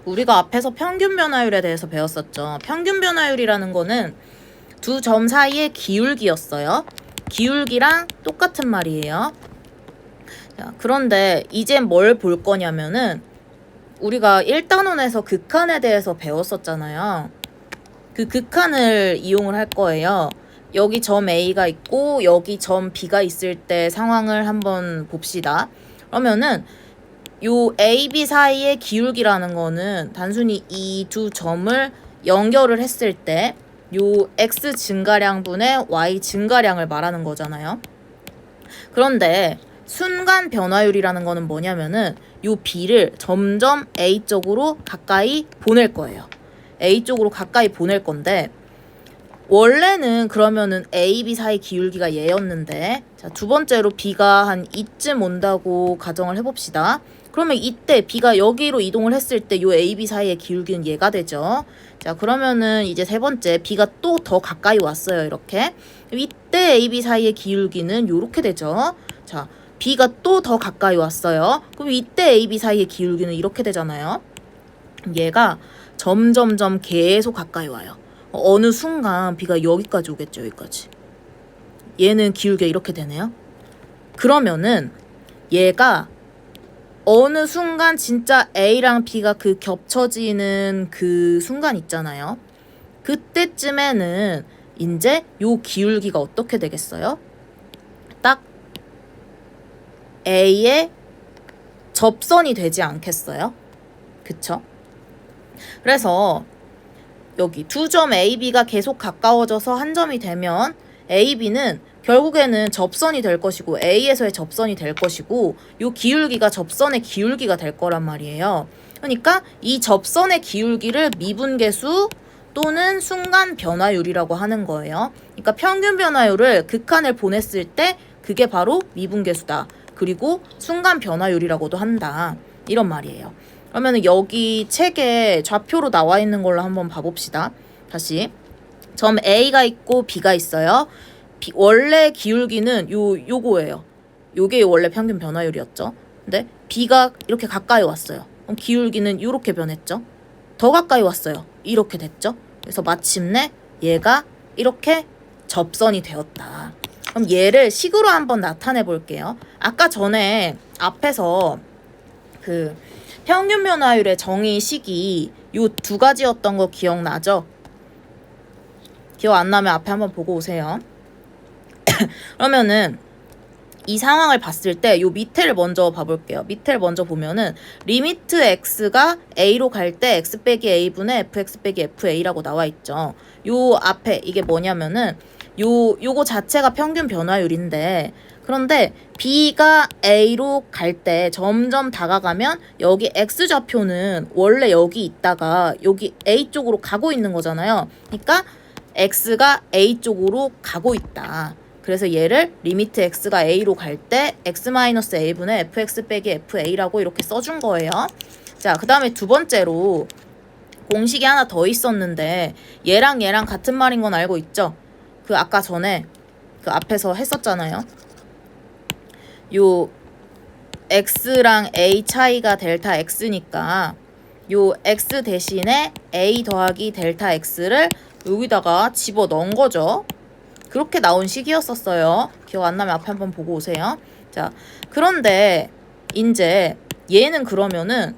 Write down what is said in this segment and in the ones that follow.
우리가 앞에서 평균 변화율에 대해서 배웠었죠. 평균 변화율이라는 거는 두 점 사이의 기울기였어요. 기울기랑 똑같은 말이에요. 자, 그런데 이제 뭘 볼 거냐면은 우리가 1단원에서 극한에 대해서 배웠었잖아요. 그 극한을 이용을 할 거예요. 여기 점 A가 있고 여기 점 B가 있을 때 상황을 한번 봅시다. 그러면은 요 A, B 사이의 기울기라는 거는 단순히 이 두 점을 연결을 했을 때 요 X 증가량분의 Y 증가량을 말하는 거잖아요. 그런데 순간 변화율이라는 거는 뭐냐면은 요 B를 점점 A 쪽으로 가까이 보낼 거예요. A 쪽으로 가까이 보낼 건데 원래는 그러면은 A, B 사이 기울기가 얘였는데 자, 두 번째로 B가 한 이쯤 온다고 가정을 해봅시다. 그러면 이때 B가 여기로 이동을 했을 때 요 A, B 사이의 기울기는 얘가 되죠. 자, 그러면은 이제 세 번째 B가 또 더 가까이 왔어요. 이렇게. 이때 A, B 사이의 기울기는 요렇게 되죠. 자, B가 또 더 가까이 왔어요. 그럼 이때 A, B 사이의 기울기는 이렇게 되잖아요. 얘가 점점점 계속 가까이 와요. 어느 순간 B가 여기까지 오겠죠. 여기까지. 얘는 기울기가 이렇게 되네요. 그러면은 얘가 어느 순간 진짜 A랑 B가 그 겹쳐지는 그 순간 있잖아요. 그때쯤에는 이제 요 기울기가 어떻게 되겠어요? 딱 A의 접선이 되지 않겠어요? 그쵸? 그래서 여기 두 점 A, B가 계속 가까워져서 한 점이 되면 A, B는 결국에는 접선이 될 것이고 A에서의 접선이 될 것이고 요 기울기가 접선의 기울기가 될 거란 말이에요. 그러니까 이 접선의 기울기를 미분계수 또는 순간 변화율이라고 하는 거예요. 그러니까 평균 변화율을 극한을 보냈을 때 그게 바로 미분계수다. 그리고 순간 변화율이라고도 한다. 이런 말이에요. 그러면 여기 책에 좌표로 나와 있는 걸로 한번 봐봅시다. 다시 점 A가 있고 B가 있어요. 원래 기울기는 요거예요. 요게 원래 평균 변화율이었죠. 근데 B가 이렇게 가까이 왔어요. 그럼 기울기는 이렇게 변했죠. 더 가까이 왔어요. 이렇게 됐죠. 그래서 마침내 얘가 이렇게 접선이 되었다. 그럼 얘를 식으로 한번 나타내 볼게요. 아까 전에 앞에서 그 평균 변화율의 정의식이 요 두 가지였던 거 기억나죠? 기억 안 나면 앞에 한번 보고 오세요. 그러면은 이 상황을 봤을 때 요 밑에를 먼저 봐볼게요. 밑에를 먼저 보면은 리미트 x가 a로 갈 때 x 빼기 a분의 fx 빼기 fa라고 나와 있죠. 요 앞에 이게 뭐냐면은 요거 자체가 평균 변화율인데 그런데 b가 a로 갈 때 점점 다가가면 여기 x좌표는 원래 여기 있다가 여기 a 쪽으로 가고 있는 거잖아요. 그러니까 x가 a 쪽으로 가고 있다. 그래서 얘를 리미트 x가 a로 갈 때 x-a분의 fx 빼기 fa라고 이렇게 써준 거예요. 자, 그 다음에 두 번째로 공식이 하나 더 있었는데 얘랑 같은 말인 건 알고 있죠? 그 아까 전에 그 앞에서 했었잖아요. 요 x랑 a 차이가 델타 x니까 요 x 대신에 a 더하기 델타 x를 여기다가 집어 넣은 거죠. 그렇게 나온 식이었었어요. 기억 안 나면 앞에 한번 보고 오세요. 자, 그런데 이제 얘는 그러면은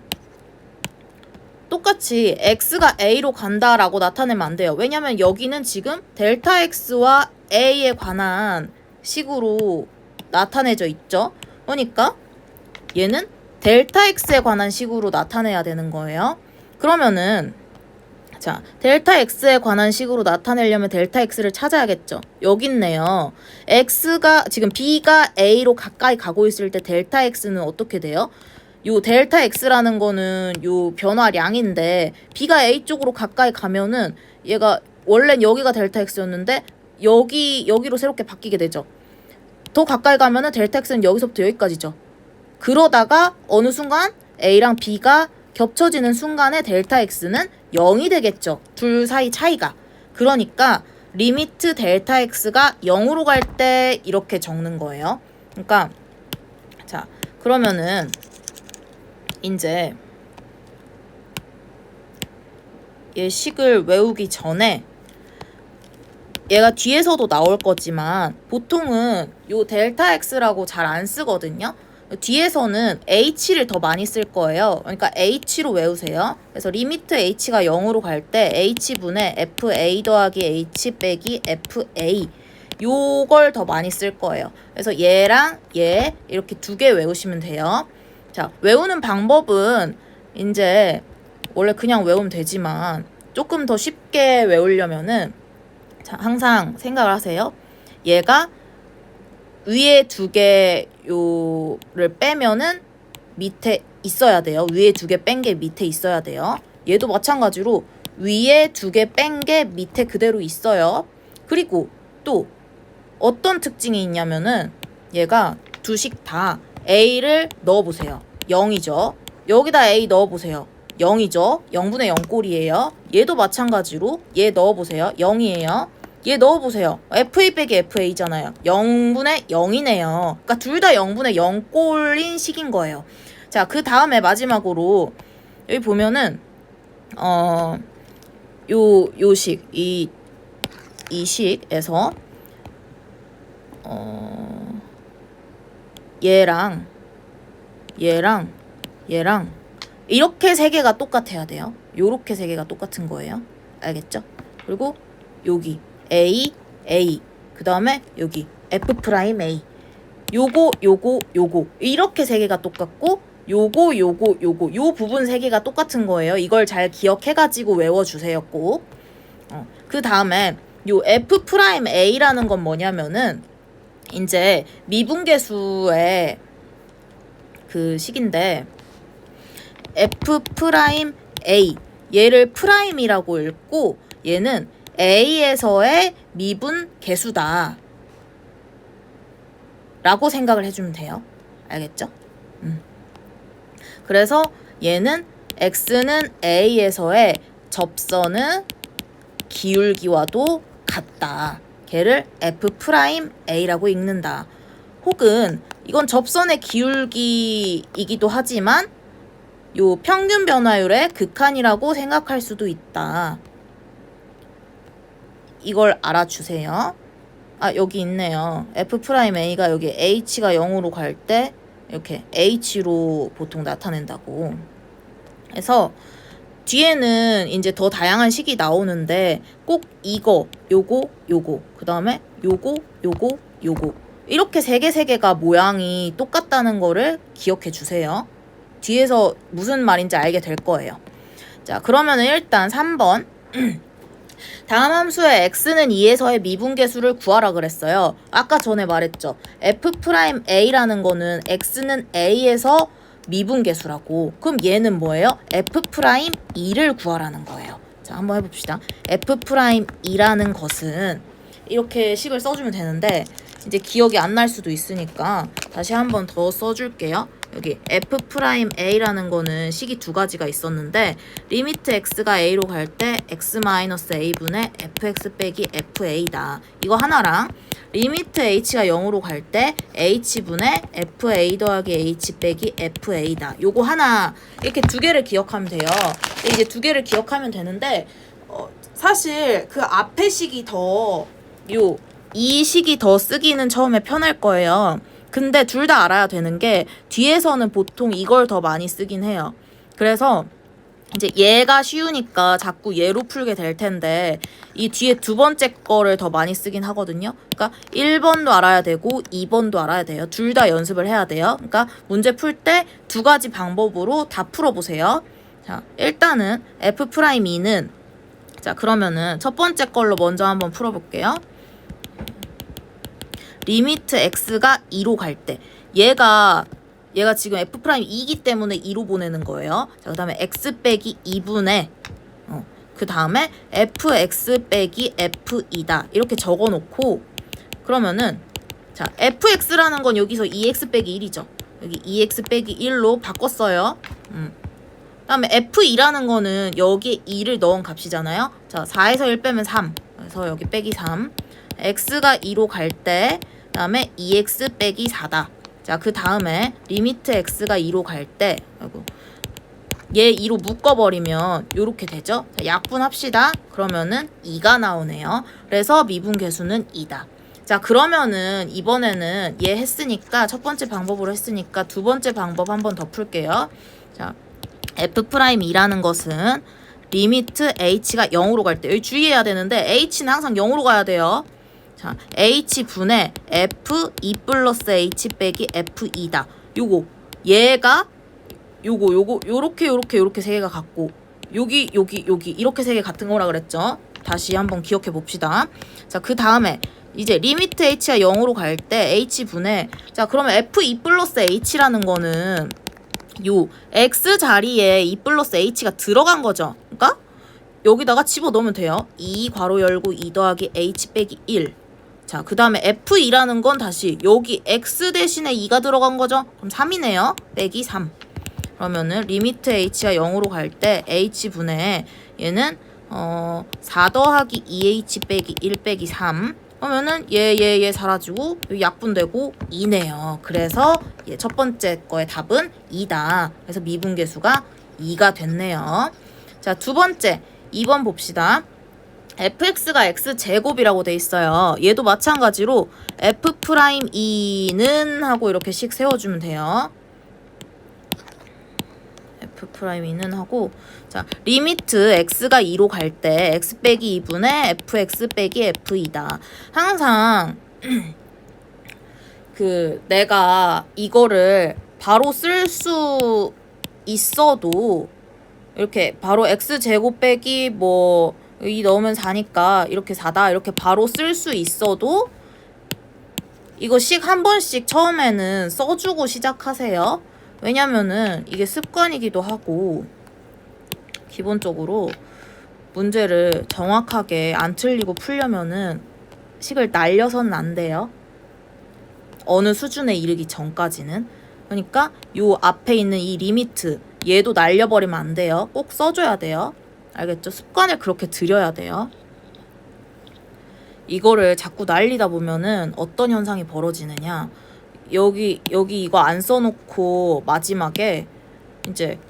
똑같이 x가 a로 간다라고 나타내면 안 돼요. 왜냐면 여기는 지금 델타 x와 a에 관한 식으로 나타내져 있죠. 그러니까 얘는 델타 x에 관한 식으로 나타내야 되는 거예요. 그러면은 자, 델타 x에 관한 식으로 나타내려면 델타 x를 찾아야겠죠. 여기 있네요. x가 지금 b가 a로 가까이 가고 있을 때 델타 x는 어떻게 돼요? 요 델타 x라는 거는 요 변화량인데 b가 a 쪽으로 가까이 가면은 얘가 원래 여기가 델타 x였는데 여기로 새롭게 바뀌게 되죠. 더 가까이 가면은 델타 x는 여기서부터 여기까지죠. 그러다가 어느 순간 a랑 b가 겹쳐지는 순간에 델타 x는 0이 되겠죠. 둘 사이 차이가. 그러니까 리미트 델타 x가 0으로 갈 때 이렇게 적는 거예요. 그러니까 자, 그러면은 이제 얘 식을 외우기 전에 얘가 뒤에서도 나올 거지만 보통은 요 델타 x라고 잘 안 쓰거든요. 뒤에서는 h를 더 많이 쓸 거예요. 그러니까 h로 외우세요. 그래서 리미트 h가 0으로 갈 때 h분의 fa 더하기 h 빼기 fa 요걸 더 많이 쓸 거예요. 그래서 얘랑 얘 이렇게 두 개 외우시면 돼요. 자, 외우는 방법은 이제 원래 그냥 외우면 되지만 조금 더 쉽게 외우려면은 자, 항상 생각을 하세요. 얘가 위에 두 개요를 빼면은 밑에 있어야 돼요. 위에 두 개 뺀 게 밑에 있어야 돼요. 얘도 마찬가지로 위에 두 개 뺀 게 밑에 그대로 있어요. 그리고 또 어떤 특징이 있냐면은 얘가 두식 다 A를 넣어보세요. 0이죠. 여기다 A 넣어보세요. 0이죠. 0분의 0 꼴이에요. 얘도 마찬가지로 얘 넣어보세요. 0이에요. 얘 넣어보세요. FA 빼기 FA잖아요. 0분의 0이네요. 그러니까 둘 다 0분의 0 꼴인 식인 거예요. 자, 그 다음에 마지막으로 여기 보면은 요 식, 이 식에서 얘랑 이렇게 세 개가 똑같아야 돼요. 요렇게 세 개가 똑같은 거예요. 알겠죠? 그리고 여기 A 그 다음에 여기 F 프라임 A 요거 이렇게 세 개가 똑같고 요거 요 부분 세 개가 똑같은 거예요. 이걸 잘 기억해가지고 외워주세요. 꼭. 그 다음에 요 F 프라임 A라는 건 뭐냐면은 이제 미분계수의 그 식인데 F 프라임 A 얘를 프라임이라고 읽고 얘는 A에서의 미분 계수다 라고 생각을 해주면 돼요. 알겠죠? 그래서 얘는 X는 A에서의 접선의 기울기와도 같다. 걔를 F 프라임 A라고 읽는다. 혹은 이건 접선의 기울기이기도 하지만 요 평균 변화율의 극한이라고 생각할 수도 있다. 이걸 알아주세요. 아, 여기 있네요. F 프라임 A가 여기 H가 0으로 갈 때 이렇게 H로 보통 나타낸다고. 그래서 뒤에는 이제 더 다양한 식이 나오는데 꼭 이거, 요거, 그 다음에 요거 이렇게 세 개가 모양이 똑같다는 거를 기억해 주세요. 뒤에서 무슨 말인지 알게 될 거예요. 자, 그러면은 일단 3번 다음 함수의 x는 2에서의 미분계수를 구하라 그랬어요. 아까 전에 말했죠. f 프라임 a라는 거는 x는 a에서 미분계수라고. 그럼 얘는 뭐예요? f 프라임 2를 구하라는 거예요. 자, 한번 해봅시다. f 프라임 2라는 것은 이렇게 식을 써주면 되는데 이제 기억이 안 날 수도 있으니까 다시 한번 더 써줄게요. 여기 f 프라임 a라는 거는 식이 두 가지가 있었는데 리미트 x가 a로 갈 때 x 마이너스 a분의 fx 빼기 fa다. 이거 하나랑 리미트 h가 0으로 갈 때 h분의 fa 더하기 h 빼기 fa다. 요거 하나 이렇게 두 개를 기억하면 돼요. 이제 두 개를 기억하면 되는데 사실 그 앞에 식이 이 식이 더 쓰기는 처음에 편할 거예요. 근데 둘 다 알아야 되는 게 뒤에서는 보통 이걸 더 많이 쓰긴 해요. 그래서 이제 얘가 쉬우니까 자꾸 얘로 풀게 될 텐데 이 뒤에 두 번째 거를 더 많이 쓰긴 하거든요. 그러니까 1번도 알아야 되고 2번도 알아야 돼요. 둘 다 연습을 해야 돼요. 그러니까 문제 풀 때 두 가지 방법으로 다 풀어보세요. 자, 일단은 F'2는 자, 그러면은 첫 번째 걸로 먼저 한번 풀어볼게요. 리미트 x가 2로 갈 때 얘가 지금 f'2이기 때문에 2로 보내는 거예요. 자, 그 다음에 x 빼기 2분의 그 다음에 fx 빼기 f2다 이렇게 적어놓고 그러면은 자 fx라는 건 여기서 2x 빼기 1이죠. 여기 2x 빼기 1로 바꿨어요. 그 다음에 f2라는 거는 여기에 2를 넣은 값이잖아요. 자, 4에서 1 빼면 3. 그래서 여기 빼기 3. x가 2로 갈 때 그 다음에 2x 빼기 4다. 자, 그 다음에 리미트 x가 2로 갈 때 얘 2로 묶어버리면 요렇게 되죠. 자, 약분합시다. 그러면은 2가 나오네요. 그래서 미분계수는 2다. 자, 그러면은 이번에는 얘 했으니까 첫 번째 방법으로 했으니까 두 번째 방법 한번 더 풀게요. 자, F'E라는 것은 리미트 H가 0으로 갈 때 여기 주의해야 되는데 H는 항상 0으로 가야 돼요. 자, H분의 F2 플러스 H 빼기 F2다. 요거 얘가 요렇게 세 개가 같고 여기 이렇게 세 개 같은 거라 그랬죠. 다시 한번 기억해 봅시다. 자, 그 다음에 이제 리미트 H가 0으로 갈 때 H분의 자, 그러면 F2 플러스 H라는 거는 요 X 자리에 2 플러스 H가 들어간 거죠. 그러니까 여기다가 집어넣으면 돼요. 2 괄호 열고 2 더하기 H 빼기 1. 자, 그 다음에 F2라는 건 다시 여기 X 대신에 2가 들어간 거죠. 그럼 3이네요. 빼기 3. 그러면은 리미트 H가 0으로 갈 때 H분의 얘는 4 더하기 2H 빼기 1 빼기 3. 그러면은 얘 사라지고 약분되고 2네요. 그래서 첫 번째 거의 답은 2다. 그래서 미분계수가 2가 됐네요. 자, 두 번째 2번 봅시다. fx가 x제곱이라고 돼 있어요. 얘도 마찬가지로 F'E는 하고 이렇게 씩 세워주면 돼요. F'E는 하고 자, 리미트 x가 2로 갈 때 x 빼기 2분의 fx 빼기 f이다. 항상 그 내가 이거를 바로 쓸 수 있어도 이렇게 바로 x제곱 빼기 뭐 2 넣으면 4니까 이렇게 4다 이렇게 바로 쓸 수 있어도 이거 씩 한 번씩 처음에는 써주고 시작하세요. 왜냐면은 이게 습관이기도 하고 기본적으로 문제를 정확하게 안 틀리고 풀려면은 식을 날려서는 안 돼요. 어느 수준에 이르기 전까지는. 그러니까 요 앞에 있는 이 리미트 얘도 날려버리면 안 돼요. 꼭 써줘야 돼요. 알겠죠? 습관을 그렇게 들여야 돼요. 이거를 자꾸 날리다 보면은 어떤 현상이 벌어지느냐. 여기 이거 안 써놓고 마지막에 이제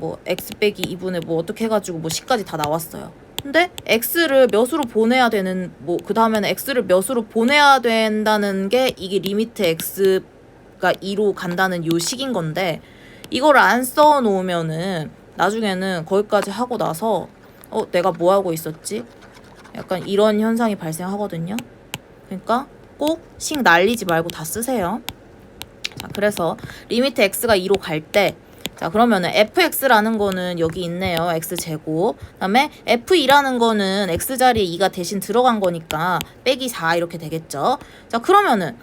뭐 x 빼기 2분의 뭐 어떻게 해가지고 뭐 10까지 다 나왔어요. 근데 x를 몇으로 보내야 되는 뭐 그 다음에는 x를 몇으로 보내야 된다는 게 이게 리미트 x가 2로 간다는 요 식인 건데 이거를 안 써놓으면은 나중에는 거기까지 하고 나서 내가 뭐 하고 있었지? 약간 이런 현상이 발생하거든요. 그러니까 꼭 식 날리지 말고 다 쓰세요. 자, 그래서 리미트 x가 2로 갈 때 자, 그러면은 fx라는 거는 여기 있네요. x제곱. 그다음에 f2라는 거는 x 자리에 2가 대신 들어간 거니까 빼기 4 이렇게 되겠죠. 자, 그러면은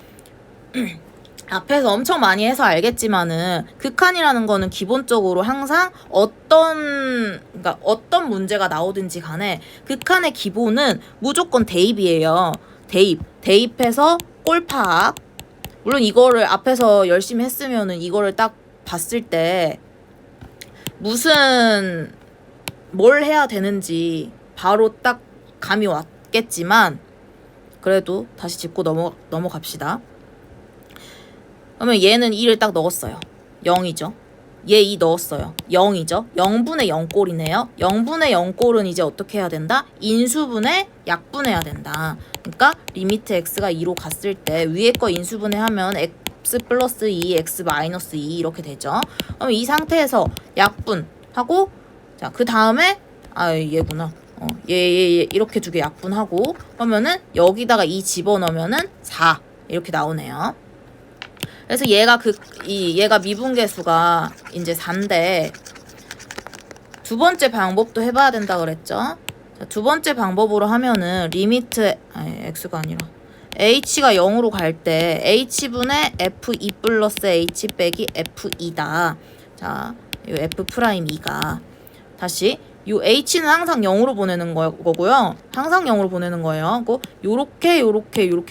앞에서 엄청 많이 해서 알겠지만은 극한이라는 거는 기본적으로 항상 어떤 문제가 나오든지 간에 극한의 기본은 무조건 대입이에요. 대입해서 꼴파악. 물론 이거를 앞에서 열심히 했으면은 이거를 딱 봤을 때 무슨 뭘 해야 되는지 바로 딱 감이 왔겠지만 그래도 다시 짚고 넘어갑시다. 그러면 얘는 2를 딱 넣었어요. 0이죠. 얘 2 넣었어요. 0이죠. 0분의 0꼴이네요. 0분의 0꼴은 이제 어떻게 해야 된다? 인수분해 약분해야 된다. 그러니까 리미트 x가 2로 갔을 때 위에 거 인수분해하면 x 플러스 2, x 마이너스 2 이렇게 되죠. 그럼 이 상태에서 약분하고 자, 그 다음에 얘구나. 얘 이렇게 두 개 약분하고 그러면은 여기다가 2 집어넣으면은 4 이렇게 나오네요. 그래서 얘가 미분계수가 이제 4인데 두 번째 방법도 해봐야 된다 그랬죠. 자, 두 번째 방법으로 하면은 리미트 x가 아니라 h가 0으로 갈 때 h분의 f2 플러스 h 빼기 f2다. 자, 이 f'2가 다시 이 h는 항상 0으로 보내는 거고요. 항상 0으로 보내는 거예요. 요렇게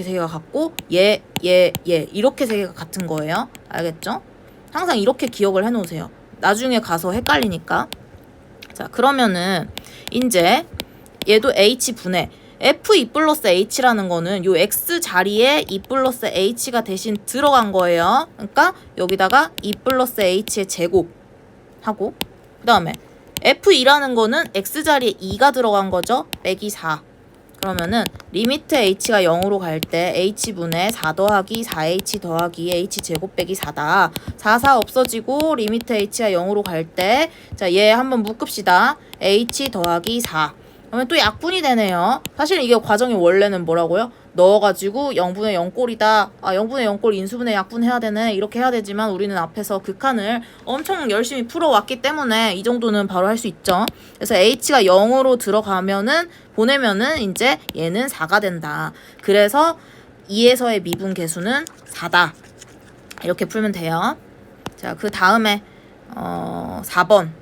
세 개가 같고 얘 이렇게 세 개가 같은 거예요. 알겠죠? 항상 이렇게 기억을 해 놓으세요. 나중에 가서 헷갈리니까. 자, 그러면은 이제 얘도 h분의 f2 플러스 h라는 거는 요 x 자리에 2 플러스 h가 대신 들어간 거예요. 그러니까 여기다가 2 플러스 h의 제곱 하고 그 다음에 F2라는 거는 X자리에 2가 들어간 거죠. 빼기 4. 그러면은 리미트 h가 0으로 갈 때 h분의 4 더하기 4h 더하기 h제곱 빼기 4다. 4, 4 없어지고 리미트 h가 0으로 갈 때 자, 얘 한번 묶읍시다. h 더하기 4. 그러면 또 약분이 되네요. 사실 이게 과정이 원래는 뭐라고요? 넣어가지고 0분의 0꼴이다. 0분의 0꼴 인수분해 약분해야 되네. 이렇게 해야 되지만 우리는 앞에서 극한을 엄청 열심히 풀어왔기 때문에 이 정도는 바로 할 수 있죠. 그래서 h가 0으로 들어가면은 보내면은 이제 얘는 4가 된다. 그래서 2에서의 미분 계수는 4다. 이렇게 풀면 돼요. 자, 그 다음에 4번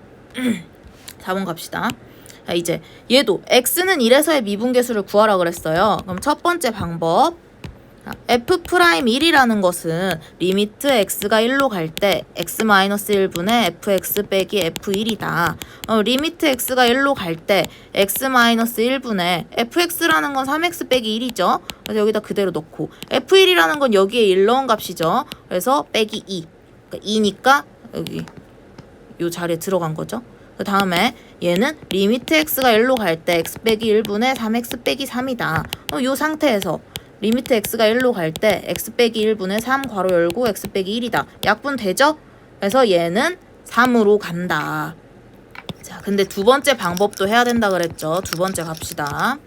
4번 갑시다. 자, 이제 얘도 x는 1에서의 미분계수를 구하라 그랬어요. 그럼 첫 번째 방법 f'1이라는 것은 리미트 x가 1로 갈 때 x-1분의 fx 빼기 f1이다. 리미트 x가 1로 갈 때 x-1분의 fx라는 건 3x 빼기 1이죠. 그래서 여기다 그대로 넣고 f1이라는 건 여기에 1 넣은 값이죠. 그래서 빼기 2. 그러니까 2니까 여기 요 자리에 들어간 거죠. 그 다음에 얘는 리미트 x가 1로 갈 때 x 빼기 1분의 3x 빼기 3이다. 요 상태에서 리미트 x가 1로 갈 때 x 빼기 1분의 3 괄호 열고 x 빼기 1이다. 약분 되죠? 그래서 얘는 3으로 간다. 자, 근데 두 번째 방법도 해야 된다 그랬죠. 두 번째 갑시다.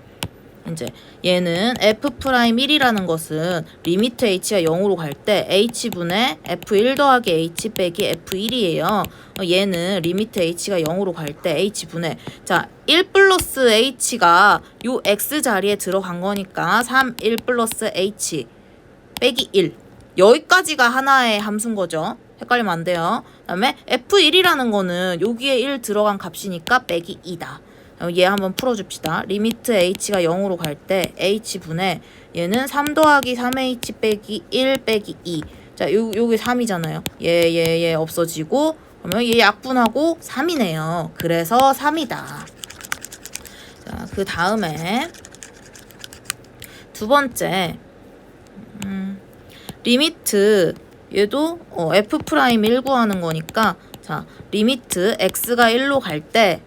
이제 얘는 f'1이라는 것은 리미트 h가 0으로 갈 때 h분의 f1 더하기 h 빼기 f1이에요. 얘는 리미트 h가 0으로 갈 때 h분의 자 1 플러스 h가 요 x 자리에 들어간 거니까 3, 1 플러스 h 빼기 1 여기까지가 하나의 함수인 거죠. 헷갈리면 안 돼요. 그 다음에 f1이라는 거는 여기에 1 들어간 값이니까 빼기 2다. 얘 한번 풀어줍시다. 리미트 h가 0으로 갈 때 h분의 얘는 3 더하기 3h 빼기 1 빼기 2. 자, 요게 3이잖아요. 얘 없어지고 그러면 얘 약분하고 3이네요. 그래서 3이다. 자, 그 다음에 두 번째 리미트 얘도 f'1 구하는 거니까 자, 리미트 x가 1로 갈 때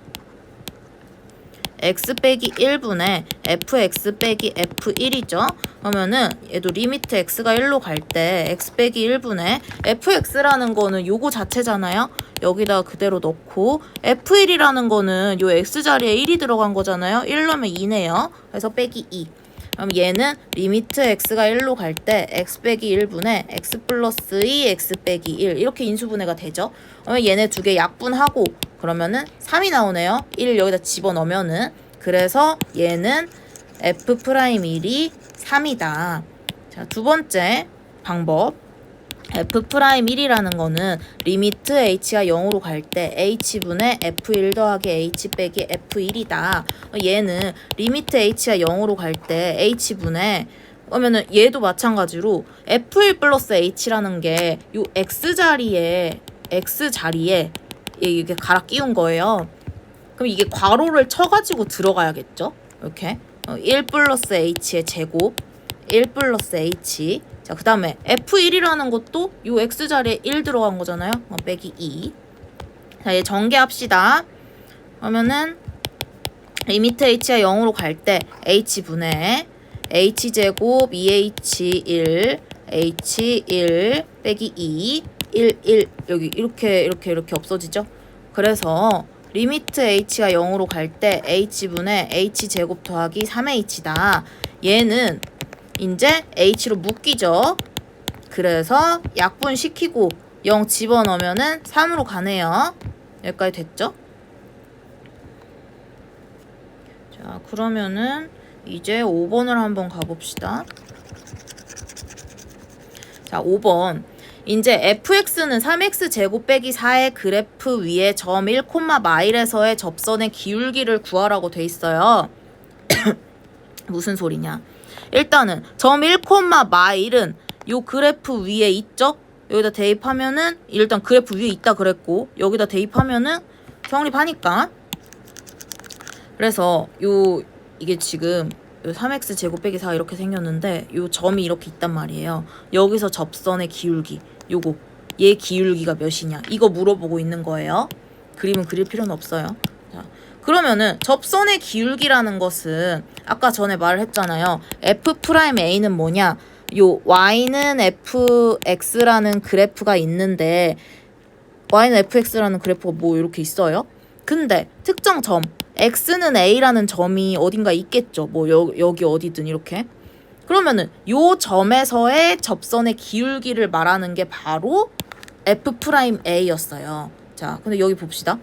x 빼기 1분의 fx 빼기 f1이죠. 그러면은 얘도 리미트 x가 1로 갈 때 x 빼기 1분의 fx라는 거는 요거 자체잖아요. 여기다 그대로 넣고 f1이라는 거는 요 x자리에 1이 들어간 거잖아요. 1 넣으면 2네요. 그래서 빼기 2. 그럼 얘는 리미트 x가 1로 갈 때 x 빼기 1분의 x 플러스 2 x 빼기 1 이렇게 인수분해가 되죠. 그러면 얘네 두 개 약분하고 그러면은 3이 나오네요. 1 여기다 집어넣으면은 그래서 얘는 f'1이 3이다. 자, 두 번째 방법 f'1이라는 거는 리미트 h가 0으로 갈 때 h분의 f1 더하기 h 빼기 f1이다. 얘는 리미트 h가 0으로 갈 때 h분의 그러면은 얘도 마찬가지로 f1 플러스 h라는 게 요 x자리에 이게 갈아 끼운 거예요. 그럼 이게 괄호를 쳐가지고 들어가야겠죠? 이렇게 1 플러스 h의 제곱 1 플러스 h 자, 그 다음에 f1이라는 것도 요 x자리에 1 들어간 거잖아요. 빼기 2. 자, 얘 전개합시다. 그러면은 리미트 h가 0으로 갈 때 h분의 h제곱 2h1 h1 빼기 2 1 1 여기 이렇게 없어지죠. 그래서 리미트 h가 0으로 갈 때 h분의 h제곱 더하기 3h다. 얘는 이제 h로 묶이죠. 그래서 약분시키고 0 집어넣으면은 3으로 가네요. 여기까지 됐죠? 자, 그러면은 이제 5번을 한번 가봅시다. 자, 5번. 이제 fx는 3x 제곱 빼기 4의 그래프 위에 점 1, 마일에서의 접선의 기울기를 구하라고 돼 있어요. 무슨 소리냐? 일단은 점 1, 마일은 요 그래프 위에 있죠? 여기다 대입하면은 일단 그래프 위에 있다 그랬고 여기다 대입하면은 성립하니까 그래서 이게 지금 요 3x 제곱 빼기 4 이렇게 생겼는데 요 점이 이렇게 있단 말이에요. 여기서 접선의 기울기 요거 얘 기울기가 몇이냐 이거 물어보고 있는 거예요. 그림은 그릴 필요는 없어요. 자, 그러면은 접선의 기울기라는 것은 아까 전에 말을 했잖아요. F'A는 뭐냐? 요 y는 fx라는 그래프가 있는데 y는 fx라는 그래프가 뭐 이렇게 있어요. 근데 특정 점 x는 a라는 점이 어딘가 있겠죠. 뭐 여기 어디든 이렇게. 그러면은 요 점에서의 접선의 기울기를 말하는 게 바로 F'A였어요. 자, 근데 여기 봅시다.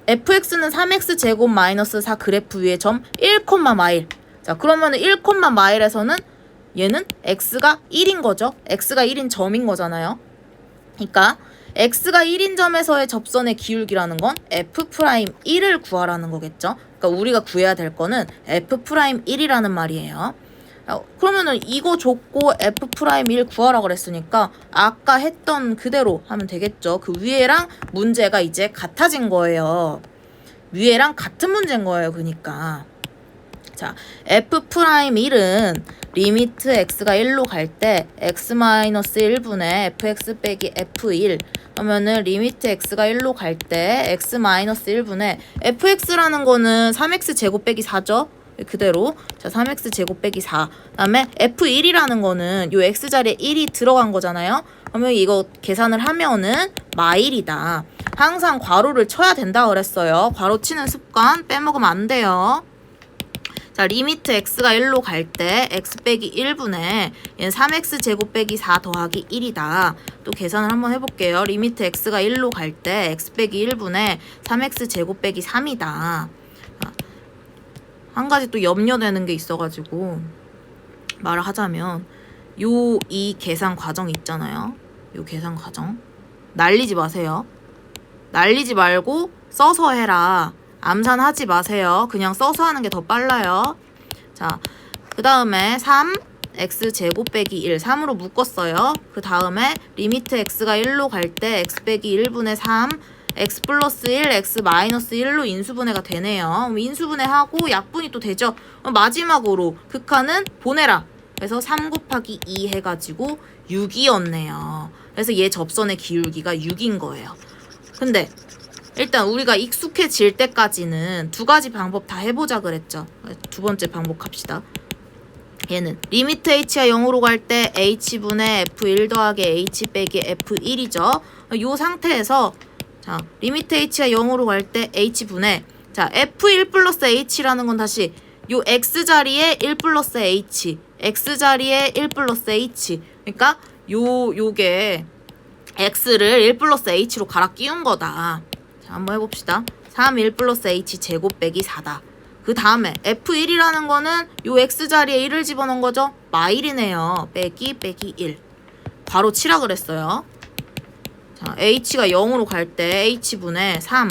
fx는 3x 제곱 마이너스 4 그래프 위의 점 1,마일. 자, 그러면은 1,마일에서는 얘는 x가 1인 거죠. x가 1인 점인 거잖아요. 그러니까 x가 1인 점에서의 접선의 기울기라는 건 F'A를 구하라는 거겠죠. 그러니까 우리가 구해야 될 거는 F'A이라는 말이에요. 그러면은 이거 줬고 F'A를 구하라 그랬으니까 아까 했던 그대로 하면 되겠죠. 그 위에랑 문제가 이제 같아진 거예요. 위에랑 같은 문제인 거예요. 그러니까 자, F'A은 리미트 x가 1로 갈 때 x-1분의 fx 빼기 f1 그러면은 리미트 x가 1로 갈 때 x-1분의 fx라는 거는 3x 제곱 빼기 4죠. 그대로 자 3x 제곱 빼기 4 그다음에 f1이라는 거는 요 x 자리에 1이 들어간 거잖아요. 그러면 이거 계산을 하면은 마일이다. 항상 괄호를 쳐야 된다 그랬어요. 괄호 치는 습관 빼먹으면 안 돼요. 자, 리미트 x가 1로 갈 때 x 빼기 1분의 얘는 3x 제곱 빼기 4 더하기 1이다. 또 계산을 한번 해볼게요. 리미트 x가 1로 갈 때 x 빼기 1분의 3x 제곱 빼기 3이다. 한 가지 또 염려되는 게 있어가지고 말을 하자면 이 계산 과정 있잖아요. 요 계산 과정 날리지 마세요. 날리지 말고 써서 해라. 암산하지 마세요. 그냥 써서 하는 게 더 빨라요. 자, 그 다음에 3 x 제곱 빼기 1 3으로 묶었어요. 그 다음에 리미트 x가 1로 갈 때 x 빼기 1분의 3 x 플러스 1 x 마이너스 1로 인수분해가 되네요. 인수분해하고 약분이 또 되죠. 마지막으로 극한은 보내라. 그래서 3 곱하기 2 해가지고 6이었네요. 그래서 얘 접선의 기울기가 6인 거예요. 근데 일단 우리가 익숙해질 때까지는 두 가지 방법 다 해보자 그랬죠. 두 번째 방법 갑시다. 얘는 리미트 h가 0으로 갈 때 h분의 f1 더하기 h 빼기 f1이죠. 이 상태에서 자 리미트 h가 0으로 갈 때 h분의 자 f1 플러스 h라는 건 다시 요 x자리에 1 플러스 h x자리에 1 플러스 h 그러니까 요게 x를 1 플러스 h로 갈아 끼운 거다. 자, 한번 해봅시다. 3 1 플러스 h 제곱 빼기 4다. 그 다음에 f1이라는 거는 요 x자리에 1을 집어넣은 거죠. 마일이네요. 빼기 1. 바로 치라 그랬어요. 자, h가 0으로 갈 때 h분의 3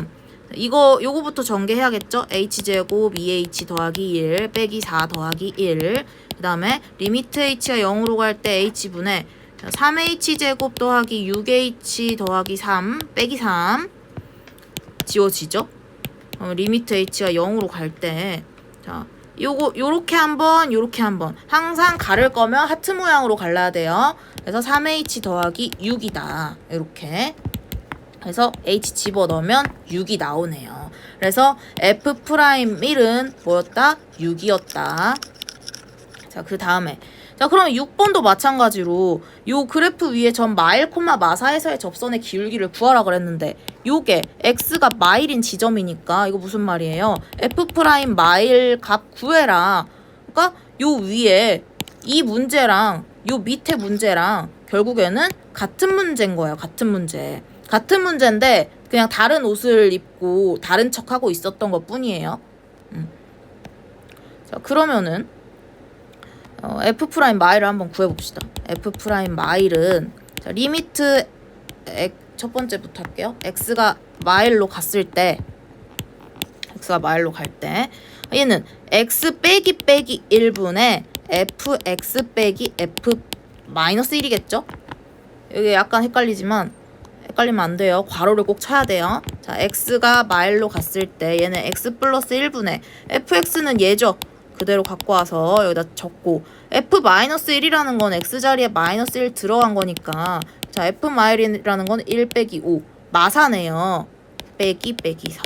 요거부터 전개해야겠죠. h제곱 2h 더하기 1 빼기 4 더하기 1 그 다음에 리미트 h가 0으로 갈 때 h분의 3h제곱 더하기 6h 더하기 3 빼기 3 지워지죠? 리미트 h가 0으로 갈 때 자, 요렇게 한번 요렇게 한번 항상 가를 거면 하트 모양으로 갈라야 돼요. 그래서 3h 더하기 6이다. 이렇게 그래서 h 집어넣으면 6이 나오네요. 그래서 F'A은 뭐였다? 6이었다. 자, 그 다음에 자, 그럼 6번도 마찬가지로 요 그래프 위에 점 마일, 마사에서의 접선의 기울기를 구하라 그랬는데 요게 x가 마일인 지점이니까 이거 무슨 말이에요? F' 마일 값 구해라. 그러니까 요 위에 이 문제랑 요 밑에 문제랑 결국에는 같은 문제인 거예요. 같은 문제. 같은 문제인데 그냥 다른 옷을 입고 다른 척하고 있었던 것 뿐이에요. 자, 그러면은 F' 마일을 한번 구해봅시다. F' 마일은 자, 리미트 첫 번째부터 할게요. x가 마일로 갔을 때 x가 마일로 갈 때 얘는 x 빼기 1분의 fx 빼기 f 마이너스 1이겠죠? 여기 약간 헷갈리지만 헷갈리면 안 돼요. 괄호를 꼭 쳐야 돼요. 자, x가 마일로 갔을 때 얘는 x 플러스 1분의 fx는 얘죠. 그대로 갖고 와서 여기다 적고 f-1이라는 건 x자리에 마이너스 1 들어간 거니까 자 f-1이라는 건 1 빼기 5 마사네요. 빼기 4.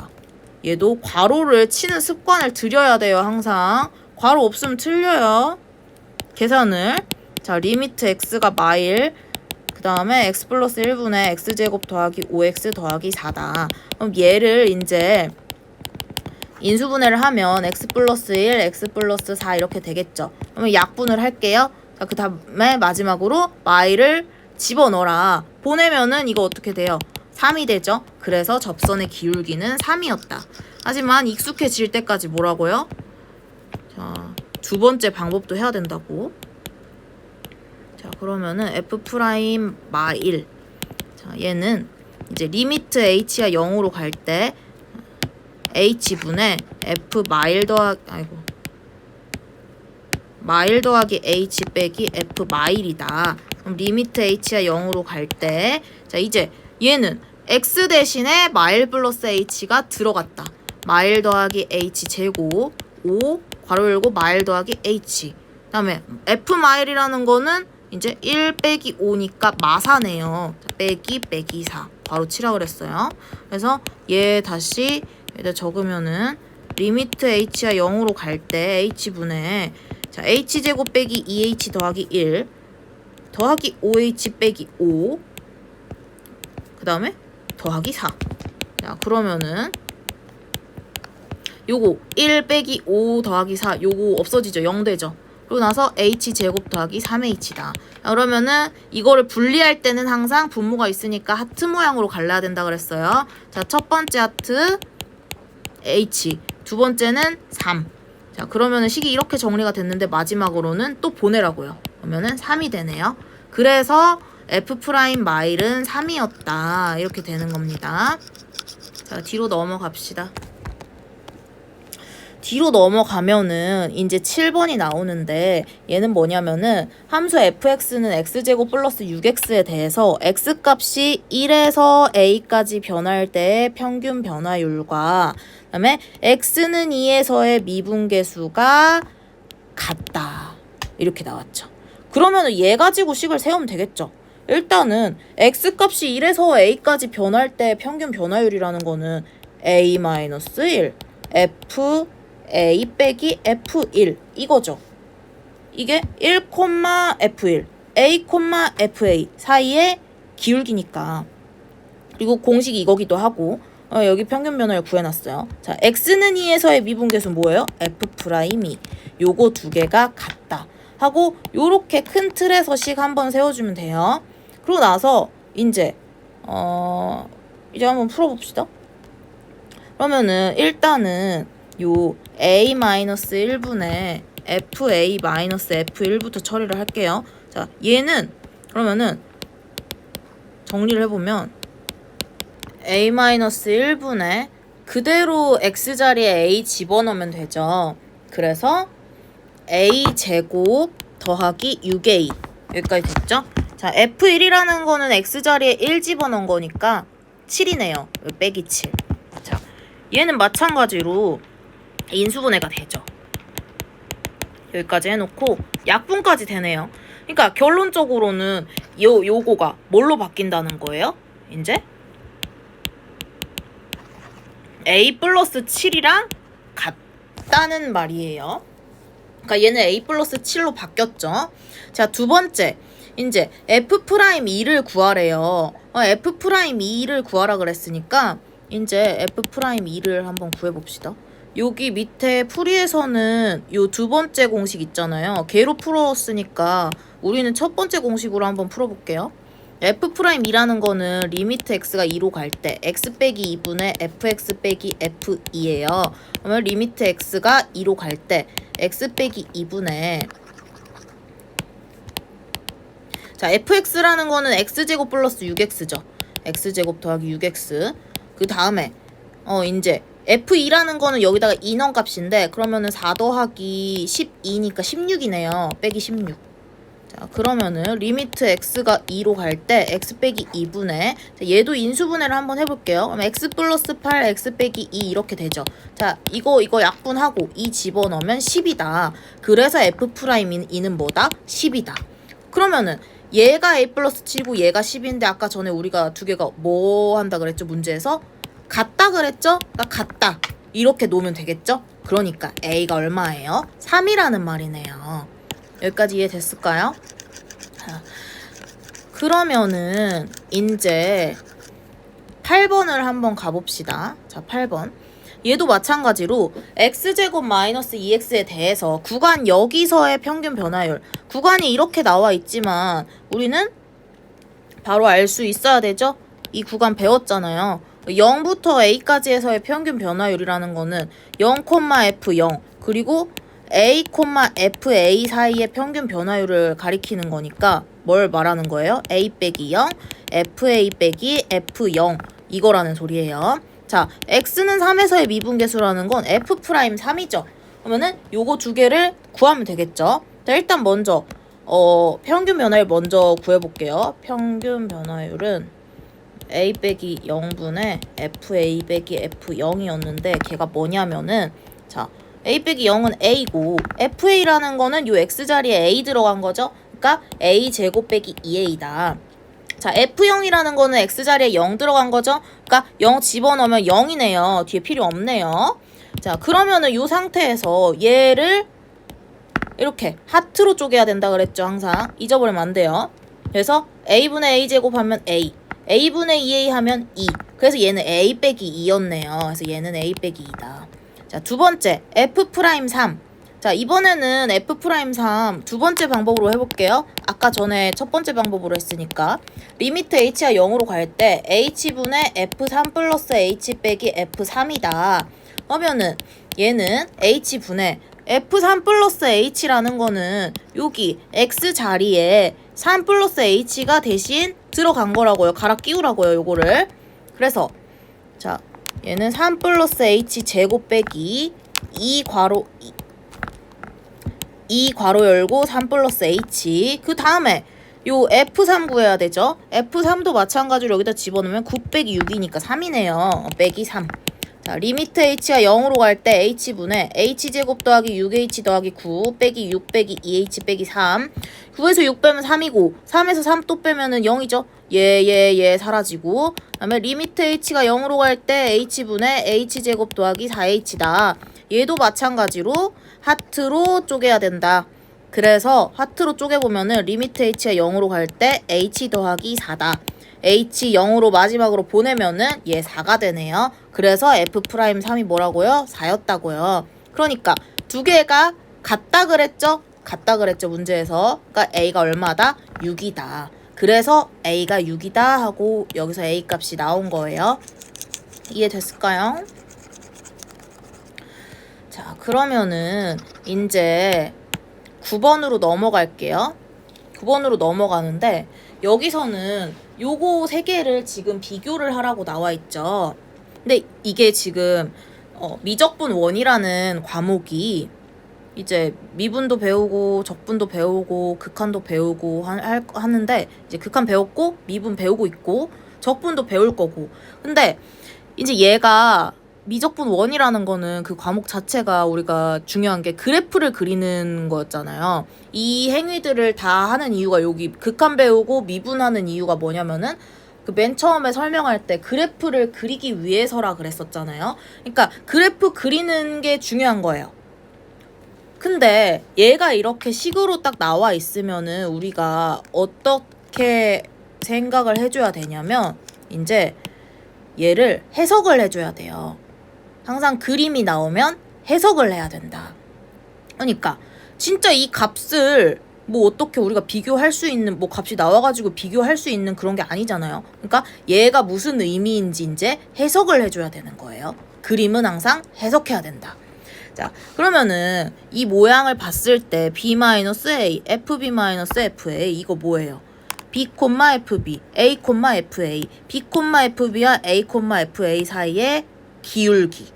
얘도 괄호를 치는 습관을 들여야 돼요. 항상 괄호 없으면 틀려요. 계산을. 자, 리미트 x가 마일, 그 다음에 x 플러스 1분의 x제곱 더하기 5x 더하기 4다. 그럼 얘를 이제 인수분해를 하면 x 플러스 1, x 플러스 4 이렇게 되겠죠. 그러면 약분을 할게요. 자, 그 다음에 마지막으로 마일을 집어넣어라. 보내면은 이거 어떻게 돼요? 3이 되죠. 그래서 접선의 기울기는 3이었다. 하지만 익숙해질 때까지 뭐라고요? 자, 두 번째 방법도 해야 된다고. 자, 그러면은 f 프라임 마일. 자, 얘는 이제 리미트 h가 0으로 갈 때 h분의 f 마일 더하기 h 빼기 f 마일이다. 그럼 리미트 h가 0으로 갈 때, 자, 이제 얘는 x 대신에 마일 플러스 h가 들어갔다. 마일 더하기 h 제곱 5 괄호 열고 마일 더하기 h. 그 다음에 f 마일이라는 거는 이제 1 빼기 5니까 마사네요. 빼기 4 바로 치라 그랬어요. 그래서 얘 다시 여기다 적으면은 리미트 h가 0으로 갈 때 h분의, 자, h제곱 빼기 2h 더하기 1 더하기 5h 빼기 5 그 다음에 더하기 4. 자, 그러면은 요거 1 빼기 5 더하기 4 요거 없어지죠. 0 되죠. 그리고 나서 h제곱 더하기 3h다. 그러면은 이거를 분리할 때는 항상 분모가 있으니까 하트 모양으로 갈라야 된다 그랬어요. 자, 첫 번째 하트 h, 두 번째는 3. 자, 그러면은 식이 이렇게 정리가 됐는데 마지막으로는 또 보내라고요. 그러면은 3이 되네요. 그래서 f 프라임 마일은 3이었다. 이렇게 되는 겁니다. 자, 뒤로 넘어갑시다. 뒤로 넘어가면은 이제 7번이 나오는데 얘는 뭐냐면은 함수 fx는 x제곱 플러스 6x에 대해서 x값이 1에서 a까지 변할 때의 평균 변화율과 그다음에 x는 2에서의 미분계수가 같다. 이렇게 나왔죠. 그러면은 얘 가지고 식을 세우면 되겠죠. 일단은 x값이 1에서 a까지 변할 때 평균 변화율이라는 거는 a-1 f a 빼기 f1 이거죠. 이게 1, f1 a, fa 사이의 기울기니까. 그리고 공식이 이거기도 하고 여기 평균 변화를 구해놨어요. 자, x는 2에서의 미분계수 뭐예요? f 프라임이. 요거 두 개가 같다 하고 요렇게 큰 틀에서 식 한번 세워주면 돼요. 그러고 나서 이제 한번 풀어봅시다. 그러면은 일단은 요 a-1분의 fa-f1부터 처리를 할게요. 자, 얘는 그러면은 정리를 해보면 a-1분의 그대로 x자리에 a 집어넣으면 되죠. 그래서 a제곱 더하기 6a 여기까지 됐죠? 자, f1이라는 거는 x자리에 1 집어넣은 거니까 7이네요. 빼기 7. 자, 얘는 마찬가지로 인수분해가 되죠. 여기까지 해놓고 약분까지 되네요. 그러니까 결론적으로는 요거가 뭘로 바뀐다는 거예요? 이제 a 플러스 7이랑 같다는 말이에요. 그러니까 얘는 a 플러스 7로 바뀌었죠. 자, 두 번째 이제 f 프라임 2를 구하래요. f 프라임 2를 구하라 그랬으니까 이제 f 프라임 2를 한번 구해봅시다. 여기 밑에 풀이에서는 요 두 번째 공식 있잖아요. 걔로 풀었으니까 우리는 첫 번째 공식으로 한번 풀어볼게요. f 프라임 2라는 거는 리미트 x가 2로 갈 때 x 빼기 2분의 fx 빼기 f2예요. 그러면 리미트 x가 2로 갈 때 x 빼기 2분의, 자, fx라는 거는 x제곱 플러스 6x죠. x제곱 더하기 6x. 그 다음에 이제 f2라는 거는 여기다가 2 넣은 값인데 그러면은 4 더하기 12니까 16이네요. 빼기 16. 자, 그러면은 리미트 x가 2로 갈 때 x 빼기 2분의, 자, 얘도 인수분해를 한번 해볼게요. 그럼 x 플러스 8 x 빼기 2 이렇게 되죠. 자, 이거 약분하고 2 집어넣으면 10이다. 그래서 f 프라임 2는 뭐다? 10이다. 그러면은 얘가 a 플러스 7이고 얘가 10인데 아까 전에 우리가 두 개가 뭐 한다 그랬죠? 문제에서 같다 그랬죠? 그러니까 같다. 이렇게 놓으면 되겠죠? 그러니까 A가 얼마예요? 3이라는 말이네요. 여기까지 이해됐을까요? 자, 그러면은 이제 8번을 한번 가봅시다. 자, 8번. 얘도 마찬가지로 x제곱 마이너스 2x에 대해서 구간 여기서의 평균 변화율. 구간이 이렇게 나와 있지만 우리는 바로 알 수 있어야 되죠? 이 구간 배웠잖아요. 0부터 a까지 해서의 평균 변화율이라는 거는 0,f0 그리고 a, fa 사이의 평균 변화율을 가리키는 거니까 뭘 말하는 거예요? a 빼기 0, fa 빼기 f0 이거라는 소리예요. 자, x는 3에서의 미분계수라는 건 f'3이죠. 그러면은 요거 두 개를 구하면 되겠죠. 자, 일단 먼저 평균 변화율 먼저 구해볼게요. 평균 변화율은 a 빼기 0분의 fa 빼기 f0이었는데 걔가 뭐냐면은 자, a 빼기 0은 a고 fa라는 거는 요 x자리에 a 들어간 거죠. 그러니까 a 제곱 빼기 2a다. 자, f0이라는 거는 x자리에 0 들어간 거죠. 그러니까 0 집어넣으면 0이네요. 뒤에 필요 없네요. 자, 그러면은 요 상태에서 얘를 이렇게 하트로 쪼개야 된다 그랬죠. 항상 잊어버리면 안 돼요. 그래서 a분의 a 제곱하면 a, a분의 2a 하면 2. 그래서 얘는 a 빼기 2였네요. 그래서 얘는 a 빼기 2다. 자, 두 번째 f'3. 자, 이번에는 f'3 두 번째 방법으로 해볼게요. 아까 전에 첫 번째 방법으로 했으니까 리미트 h가 0으로 갈 때 h분의 f3 플러스 h 빼기 f3이다. 그러면은 얘는 h분의 f3 플러스 h라는 거는 여기 x 자리에 3 플러스 h가 대신 들어간 거라고요. 갈아 끼우라고요. 요거를. 그래서 자, 얘는 3 플러스 h 제곱 빼기 2 괄호 열고 3 플러스 h. 그 다음에 요 f3 구해야 되죠. f3도 마찬가지로 여기다 집어넣으면 9 빼기 6이니까 3이네요. 빼기 3. 자, 리미트 h가 0으로 갈 때 h분의 h제곱 더하기 6h 더하기 9 빼기 6 빼기 2h 빼기 3. 9에서 6 빼면 3이고 3에서 3 또 빼면은 0이죠. 얘 사라지고. 그 다음에 리미트 h가 0으로 갈 때 h분의 h제곱 더하기 4h다. 얘도 마찬가지로 하트로 쪼개야 된다. 그래서 하트로 쪼개보면은 리미트 h가 0으로 갈 때 h 더하기 4다. h 0으로 마지막으로 보내면은 얘 4가 되네요. 그래서 f'3이 뭐라고요? 4였다고요. 그러니까 두 개가 같다 그랬죠? 같다 그랬죠, 문제에서. 그러니까 a가 얼마다? 6이다. 그래서 a가 6이다 하고 여기서 a 값이 나온 거예요. 이해됐을까요? 자, 그러면은 이제 9번으로 넘어갈게요. 9번으로 넘어가는데 여기서는 요거 세 개를 지금 비교를 하라고 나와 있죠. 근데 이게 지금 미적분 원이라는 과목이 이제 미분도 배우고 적분도 배우고 극한도 배우고 하는데 이제 극한 배웠고 미분 배우고 있고 적분도 배울 거고. 근데 이제 얘가 미적분 원이라는 거는 그 과목 자체가 우리가 중요한 게 그래프를 그리는 거였잖아요. 이 행위들을 다 하는 이유가 여기 극한 배우고 미분하는 이유가 뭐냐면은 그 맨 처음에 설명할 때 그래프를 그리기 위해서라 그랬었잖아요. 그러니까 그래프 그리는 게 중요한 거예요. 근데 얘가 이렇게 식으로 딱 나와 있으면은 우리가 어떻게 생각을 해줘야 되냐면 이제 얘를 해석을 해줘야 돼요. 항상 그림이 나오면 해석을 해야 된다. 그러니까 진짜 이 값을 뭐 어떻게 우리가 비교할 수 있는 뭐 값이 나와가지고 비교할 수 있는 그런 게 아니잖아요. 그러니까 얘가 무슨 의미인지 이제 해석을 해줘야 되는 거예요. 그림은 항상 해석해야 된다. 자, 그러면은 이 모양을 봤을 때 b-a, fb-fa 이거 뭐예요? b, fb, a, fa, b, fb와 a, fa 사이의 기울기.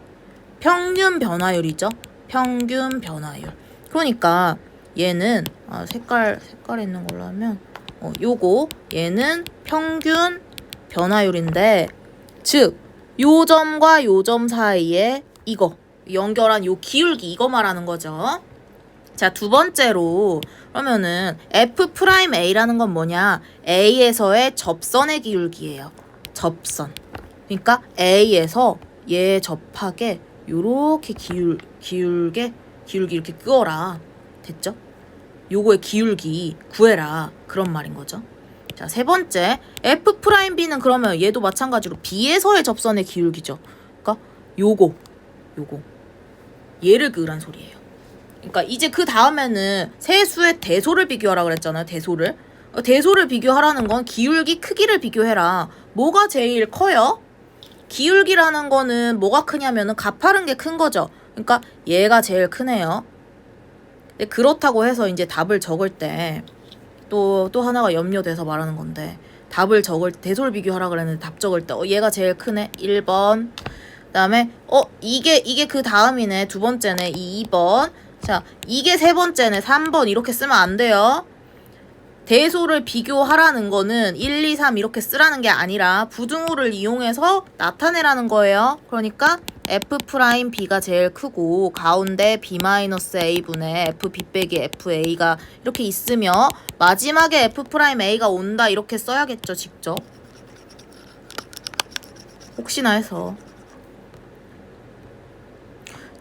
평균 변화율이죠. 평균 변화율. 그러니까 얘는 색깔 있는 걸로 하면 요거 얘는 평균 변화율인데 즉 요 점과 요 점 사이에 이거 연결한 요 기울기 이거 말하는 거죠. 자, 두 번째로 그러면은 F'A라는 건 뭐냐? A에서의 접선의 기울기예요. 접선. 그러니까 A에서 얘 접하게 요렇게 기울기 이렇게 끄어라. 됐죠? 요거의 기울기 구해라. 그런 말인 거죠. 자, 세 번째, F'B는 그러면 얘도 마찬가지로 B에서의 접선의 기울기죠. 그러니까 요거 얘를 그으란 소리예요. 그러니까 이제 그 다음에는 세 수의 대소를 비교하라 그랬잖아요. 대소를 비교하라는 건 기울기 크기를 비교해라. 뭐가 제일 커요? 기울기라는 거는 뭐가 크냐면은 가파른 게 큰 거죠. 그러니까 얘가 제일 크네요. 근데 그렇다고 해서 이제 답을 적을 때 또 하나가 염려돼서 말하는 건데, 답을 적을 때 대소를 비교하라 그랬는데 답 적을 때 얘가 제일 크네. 1번. 그다음에 이게 그 다음이네. 두 번째네. 2번. 자, 이게 세 번째네. 3번. 이렇게 쓰면 안 돼요. 대소를 비교하라는 거는 1, 2, 3 이렇게 쓰라는 게 아니라 부등호를 이용해서 나타내라는 거예요. 그러니까 F'B가 제일 크고 가운데 B-A분의 FB 빼기 FA가 이렇게 있으며 마지막에 F'A가 온다 이렇게 써야겠죠. 직접. 혹시나 해서.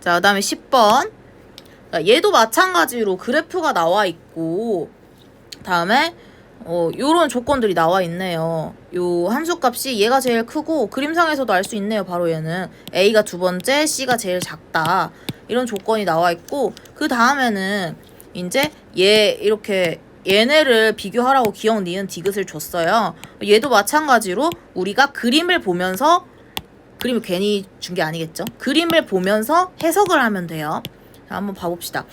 자, 그 다음에 10번. 얘도 마찬가지로 그래프가 나와 있고, 다음에 요런 조건들이 나와 있네요. 요 함수값이 얘가 제일 크고 그림상에서도 알 수 있네요. 바로 얘는 A가 두 번째, C가 제일 작다. 이런 조건이 나와 있고, 그 다음에는 이제 얘 이렇게 얘네를 비교하라고 기억, 니은, 디귿을 줬어요. 얘도 마찬가지로 우리가 그림을 보면서, 그림을 괜히 준 게 아니겠죠? 그림을 보면서 해석을 하면 돼요. 자, 한번 봐봅시다.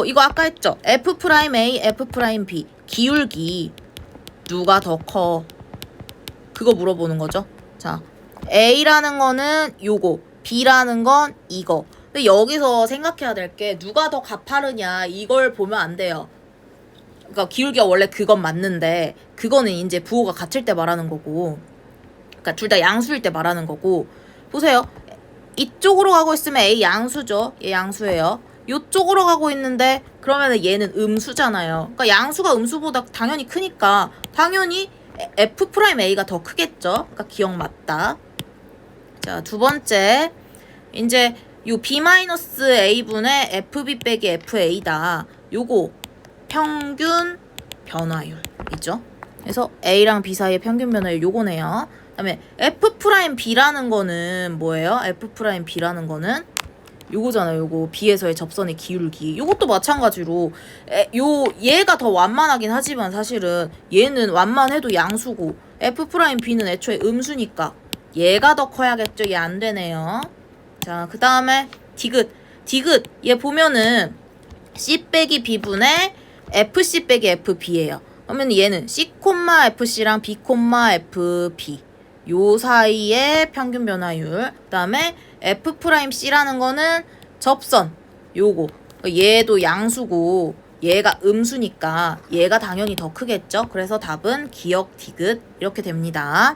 이거 아까 했죠? F'A, F'B 기울기 누가 더 커? 그거 물어보는 거죠. 자, A라는 거는 요거, B라는 건 이거. 근데 여기서 생각해야 될 게 누가 더 가파르냐 이걸 보면 안 돼요. 그러니까 기울기가 원래 그건 맞는데 그거는 이제 부호가 같을 때 말하는 거고, 그러니까 둘 다 양수일 때 말하는 거고. 보세요. 이쪽으로 가고 있으면 A 양수죠. 얘 양수예요. 요쪽으로 가고 있는데 그러면 얘는 음수잖아요. 그러니까 양수가 음수보다 당연히 크니까 당연히 F'A가 더 크겠죠. 그러니까 기억 맞다. 자, 두 번째. 이제 요 B-A분의 FB 빼기 FA다. 요거 평균 변화율이죠. 그래서 A랑 B 사이의 평균 변화율 요거네요. 그다음에 F'B라는 거는 뭐예요? F'B라는 거는 요거잖아요. 요거 B에서의 접선의 기울기. 요것도 마찬가지로 얘가 더 완만하긴 하지만 사실은 얘는 완만해도 양수고 F'B는 애초에 음수니까 얘가 더 커야겠죠. 얘 안 되네요. 자, 그 다음에 디귿 얘 보면은 C 빼기 B분의 FC 빼기 FB예요. 그러면 얘는 C, FC랑 B, FB 요 사이의 평균 변화율. 그 다음에 F'C라는 거는 접선 요거. 얘도 양수고 얘가 음수니까 얘가 당연히 더 크겠죠. 그래서 답은 기역 디귿 이렇게 됩니다.